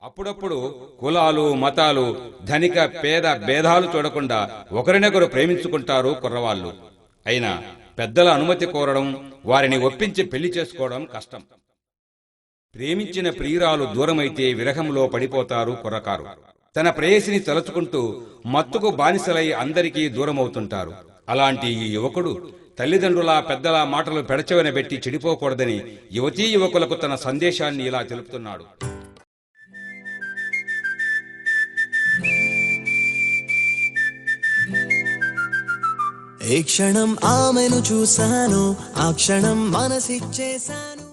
అప్పుడప్పుడు కులాలు మతాలు ధనిక పేద భేదాలు చూడకుండా ఒకరినొకరు ప్రేమించుకుంటారు కుర్రవాళ్ళు. అయినా పెద్దల అనుమతి కోరడం, వారిని ఒప్పించి పెళ్లి చేసుకోవడం కష్టం. ప్రేమించిన ప్రియురాలు దూరమైతే విరహంలో పడిపోతారు కుర్రకారు. తన ప్రేయసిని తలుచుకుంటూ మత్తుకు బానిసలై అందరికీ దూరమవుతుంటారు. అలాంటి ఈ యువకుడు తల్లిదండ్రుల పెద్దల మాటలు పెడచెవిన పెట్టి చెడిపోకూడదని యువతీ యువకులకు తన సందేశాన్ని ఇలా తెలుపుతున్నాడు. ఏ క్షణం ఆమెను చూశాను, ఆ క్షణం మనసిచ్చేశాను.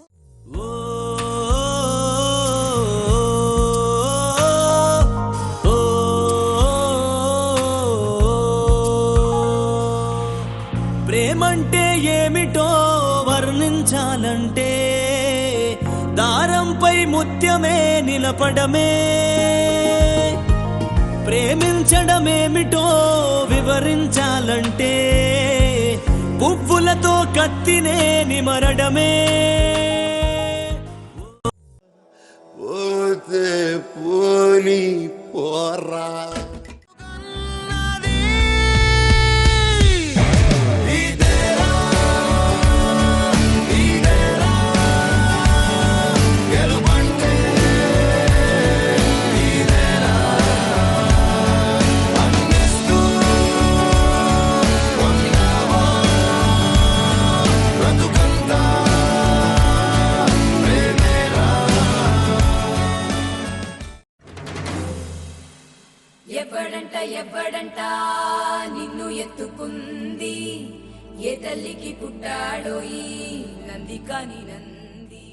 ప్రేమంటే ఏమిటో వర్ణించాలంటే దారంపై ముత్యమే నిలపడమే. ప్రేమించడమేమిటో వివరించాలంటే పువ్వులతో కత్తినే నిమరడమే. పోతే పోని పోరా ఎవ్వడంట నిన్ను ఎత్తుకుంది, ఏ తల్లికి పుట్టాడో ఈ నంది కాని నంది.